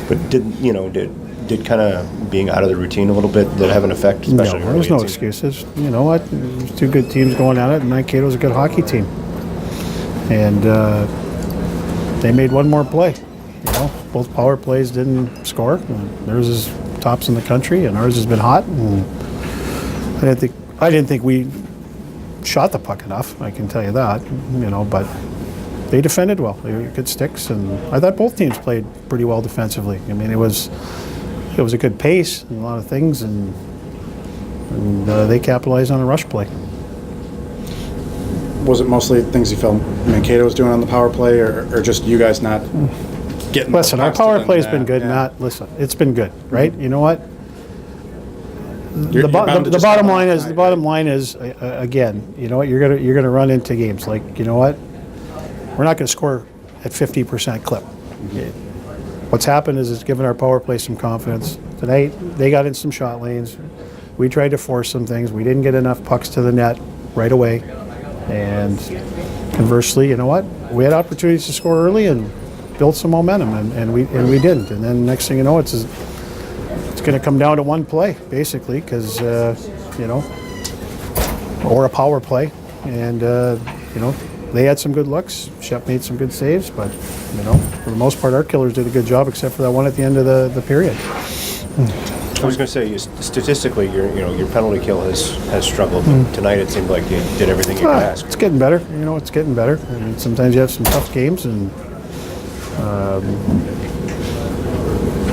But did kind of being out of the routine a little bit, did it have an effect? Especially No, there's no excuses. You know what? There's two good teams going at it, and Mankato's a good hockey team. And they made one more play. You know, both power plays didn't score. And theirs is tops in the country, and ours has been hot. And I didn't think we shot the puck enough. I can tell you that. You know, but they defended well. They were good sticks, and I thought both teams played pretty well defensively. I mean, it was a good pace and a lot of things, and they capitalized on a rush play. Was it mostly things you felt Mankato was doing on the power play, or just you guys not getting? Listen, our power play's been good. Yeah. It's been good, right? You know what? The bottom line is again, you know what? You're gonna run into games like, you know what? We're not gonna score at 50% clip. What's happened is it's given our power play some confidence. Tonight, they got in some shot lanes. We tried to force some things. We didn't get enough pucks to the net right away. And conversely, you know what? We had opportunities to score early and build some momentum, and we didn't. And then next thing you know, it's going to come down to one play, basically, because, you know, or a power play. And, you know, they had some good looks. Shep made some good saves, but, you know, for the most part, our killers did a good job, except for that one at the end of the period. I was going to say, statistically, your penalty kill has struggled. But tonight, it seemed like you did everything you could ask. It's getting better. You know, it's getting better. I mean, sometimes you have some tough games, and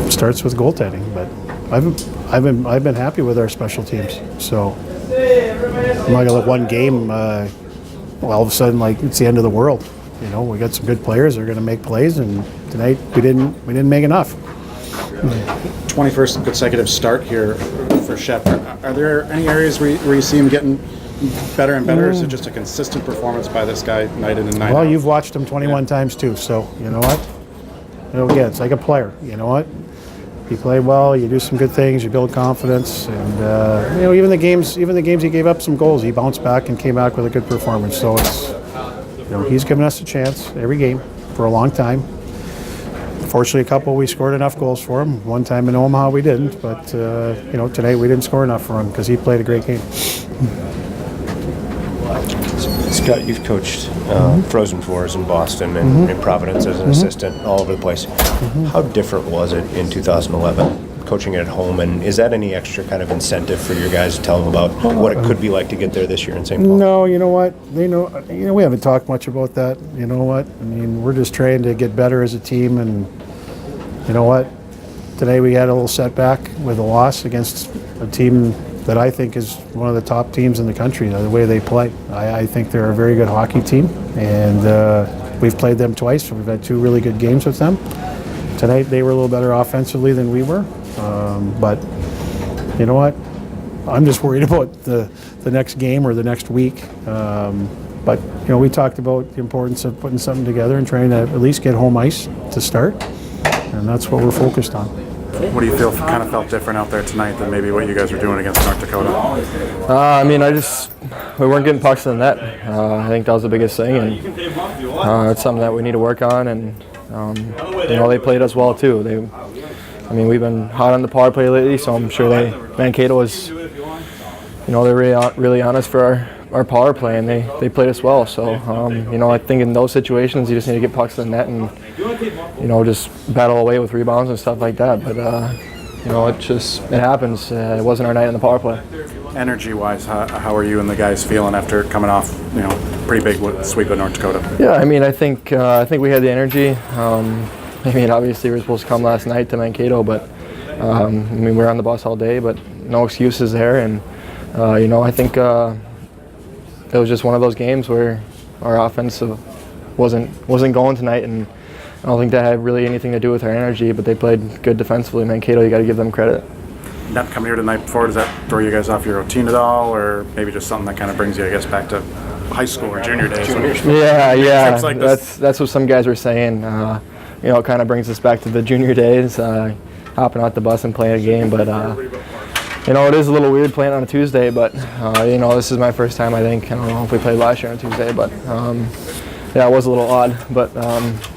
it starts with goaltending. But I've been happy with our special teams. So I'm not going to let one game. All of a sudden, like, it's the end of the world. You know, we got some good players. They're going to make plays, and tonight we didn't make enough. 21st consecutive start here for Shep. Are there any areas where you see him getting better and better? Or is it just a consistent performance by this guy night in and night out? Well, you've watched him 21 times too, so you know what? You know, again, it's like a player. You know what? You play well, you do some good things, you build confidence, and you know, even the games he gave up some goals, he bounced back and came back with a good performance. So it's, you know, he's given us a chance every game for a long time. Fortunately, a couple we scored enough goals for him. One time in Omaha we didn't, but you know, tonight we didn't score enough for him because he played a great game. Scott, you've coached Frozen Fours in Boston and in Providence as an assistant all over the place. How different was it in 2011, coaching it at home, and is that any extra kind of incentive for your guys to tell them about what it could be like to get there this year in St. Paul? No, you know what? You know, we haven't talked much about that. You know what? I mean, we're just trying to get better as a team, and you know what? Today we had a little setback with a loss against a team that I think is one of the top teams in the country, the way they play. I think they're a very good hockey team, and we've played them twice. We've had two really good games with them. Tonight they were a little better offensively than we were, but you know what? I'm just worried about the next game or the next week. But you know, we talked about the importance of putting something together and trying to at least get home ice to start, and that's what we're focused on. What do you kind of felt different out there tonight than maybe what you guys were doing against North Dakota? I mean, we weren't getting pucks to the net. I think that was the biggest thing, and it's something that we need to work on. And you know, they played us well too. I mean, we've been hot on the power play lately, so I'm sure Mankato is, you know, they're really on us for our power play, and they played us well. So you know, I think in those situations you just need to get pucks to the net and, you know, just battle away with rebounds and stuff like that. But you know, it happens. It wasn't our night on the power play. Energy-wise, how are you and the guys feeling after coming off, you know, pretty big sweep of North Dakota? Yeah, I mean, I think we had the energy. I mean, obviously we were supposed to come last night to Mankato, but I mean, we were on the bus all day, but no excuses there. And you know, I think it was just one of those games where our offensive wasn't going tonight, and I don't think that had really anything to do with our energy, but they played good defensively. Mankato, you got to give them credit. Not coming here the night before, does that throw you guys off your routine at all, or maybe just something that kind of brings you, I guess, back to high school or junior days? Yeah. Like that's what some guys were saying. You know, it kind of brings us back to the junior days, hopping out the bus and playing a game. But you know, it is a little weird playing on a Tuesday. But you know, this is my first time. I think, I don't know if we played last year on a Tuesday, but yeah, it was a little odd. But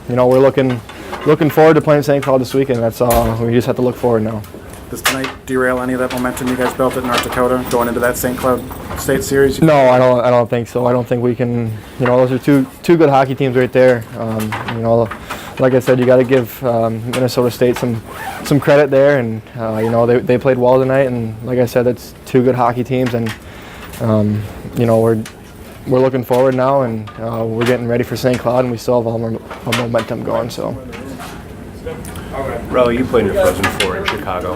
you know, we're looking looking forward to playing St. Cloud this weekend. That's all. We just have to look forward now. Does tonight derail any of that momentum you guys built at North Dakota going into that St. Cloud State series? No, I don't think so. I don't think we can. Those are two good hockey teams right there. Like I said, you got to give Minnesota State some credit there, and they played well tonight. And like I said, it's two good hockey teams, and we're looking forward now, and we're getting ready for St. Cloud, and we still have all our momentum going. So. Riley, you played in the Frozen Four in Chicago.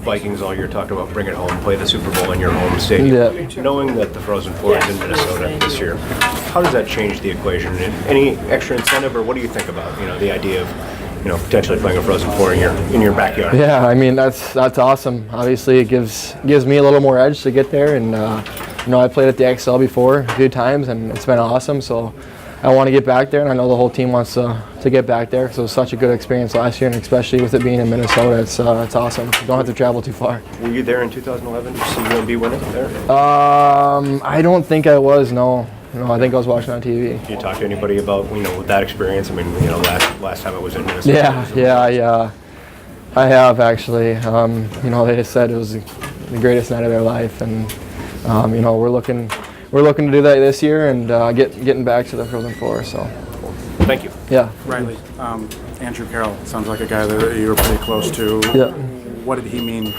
Vikings all year talked about bring it home, play the Super Bowl in your home stadium. Yeah. Knowing that the Frozen Four is in Minnesota this year, how does that change the equation? Any extra incentive, or what do you think about the idea of potentially playing a Frozen Four in your backyard? Yeah, I mean that's awesome. Obviously, it gives me a little more edge to get there, and I played at the XL before a few times, and it's been awesome. So I want to get back there, and I know the whole team wants to get back there. So it was such a good experience last year, and especially with it being in Minnesota, it's awesome. You don't have to travel too far. Were you there in 2011? Did you see UMD win it there? I don't think I was. No, I think I was watching on TV. Did you talk to anybody about that experience? I mean, last time it was in Minnesota. Yeah. I have actually. They just said it was the greatest night of their life, and we're looking to do that this year and getting back to the Frozen Four. So, thank you. Yeah. Riley, Andrew Carroll sounds like a guy that you were pretty close to. Yeah. What did he mean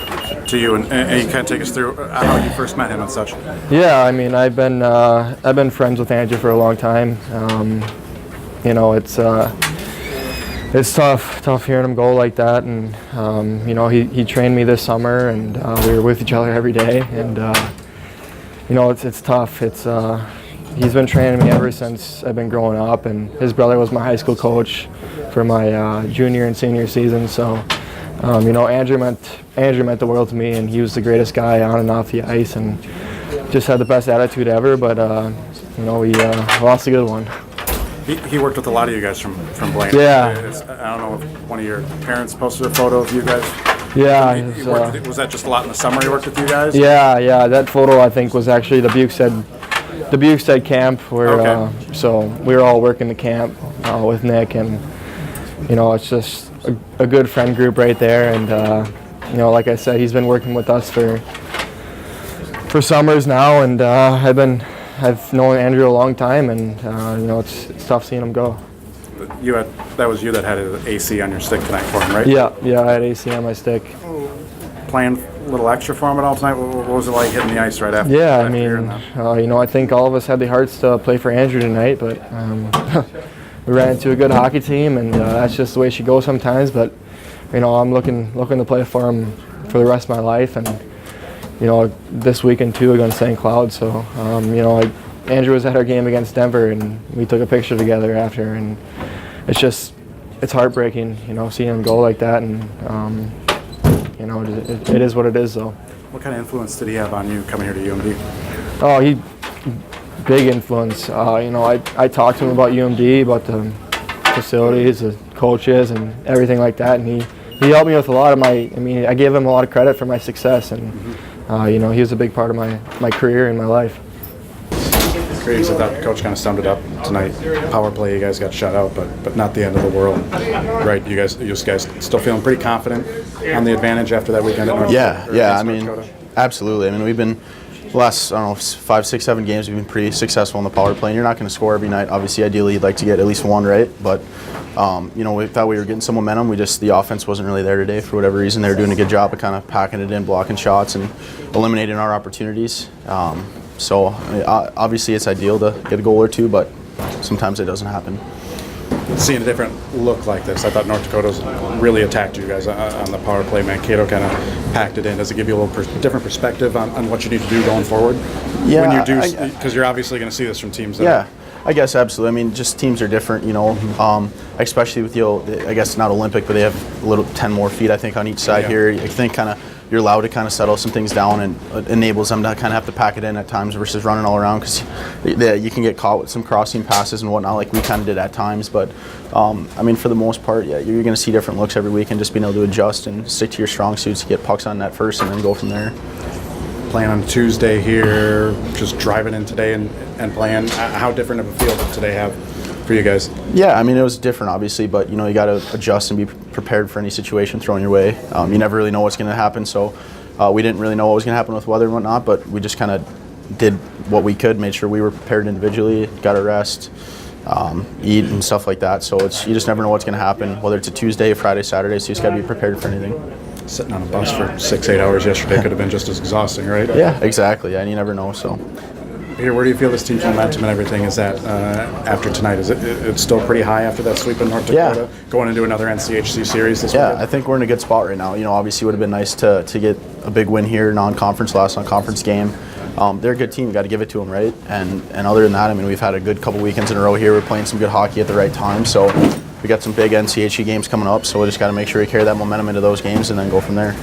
to you? And you kind of take us through how you first met him and such. Yeah, I mean, I've been friends with Andrew for a long time. It's tough hearing him go like that, and he trained me this summer, and we were with each other every day, and it's tough. He's been training me ever since I've been growing up, and his brother was my high school coach for my junior and senior season. So, Andrew meant the world to me, and he was the greatest guy on and off the ice, and just had the best attitude ever. But we lost a good one. He worked with a lot of you guys from Blaine. Yeah. I don't know if one of your parents posted a photo of you guys. Yeah. Was that just a lot in the summer he worked with you guys? Yeah. That photo I think was actually the Bukestead camp where so we were all working the camp with Nick, and it's just a good friend group right there, and like I said, he's been working with us for summers now, and I've known Andrew a long time, and it's tough seeing him go. That was you that had an AC on your stick tonight for him, right? Yeah, I had AC on my stick. Playing a little extra for him at all tonight. What was it like hitting the ice right after? Yeah, I mean, I think all of us had the hearts to play for Andrew tonight, but we ran into a good hockey team, and that's just the way she goes sometimes. But I'm looking to play for him for the rest of my life, and this weekend too against St. Cloud. So Andrew was at our game against Denver, and we took a picture together after, and it's heartbreaking, seeing him go like that, and it is what it is, though. What kind of influence did he have on you coming here to UMD? Oh, big influence. I talked to him about UMD, about the facilities, the coaches, and everything like that, and he helped me with a lot of I gave him a lot of credit for my success, and he was a big part of my career and my life. Krieger said that coach kind of summed it up tonight. Power play, you guys got shut out, but not the end of the world, right? You guys still feeling pretty confident on the advantage after that weekend at North Dakota? Absolutely. We've been the last 5, 6, 7 games. We've been pretty successful in the power play. And you're not going to score every night. Obviously, ideally, you'd like to get at least one right, but we thought we were getting some momentum. The offense wasn't really there today for whatever reason. They were doing a good job of kind of packing it in, blocking shots, and eliminating our opportunities. So obviously it's ideal to get a goal or two, but sometimes it doesn't happen. Seeing a different look like this, I thought North Dakota's really attacked you guys on the power play. Mankato kind of packed it in. Does it give you a little different perspective on what you need to do going forward? Yeah. When you do, because you're obviously going to see this from teams. I guess absolutely. Just teams are different, especially with I guess not Olympic, but they have a little 10 more feet, I think, on each side here. I think kind of you're allowed to kind of settle some things down, and it enables them to kind of have to pack it in at times versus running all around, because you can get caught with some crossing passes and whatnot, like we kind of did at times. But for the most part, you're going to see different looks every week, and just being able to adjust and stick to your strong suits, get pucks on net first, and then go from there. Playing on Tuesday here, just driving in today and playing. How different of a feel did today have for you guys? Yeah, I mean, it was different, obviously, but, you got to adjust and be prepared for any situation thrown your way. You never really know what's going to happen, so we didn't really know what was going to happen with weather and whatnot, but we just kind of did what we could, made sure we were prepared individually, got a rest, eat and stuff like that. So you just never know what's going to happen, whether it's a Tuesday, Friday, Saturday, so you just got to be prepared for anything. Sitting on a bus for 6-8 hours yesterday could have been just as exhausting, right? Yeah, exactly. Yeah, and you never know, so. Peter, where do you feel this team's momentum and everything is at after tonight? Is it's still pretty high after that sweep in North Dakota? Yeah. Going into another NCHC series this weekend? I think we're in a good spot right now. Obviously it would have been nice to get a big win here, non-conference, last non-conference game. They're a good team. You got to give it to them, right? And other than that, I mean, we've had a good couple weekends in a row here. We're playing some good hockey at the right time. So we got some big NCHC games coming up. So we just got to make sure we carry that momentum into those games and then go from there.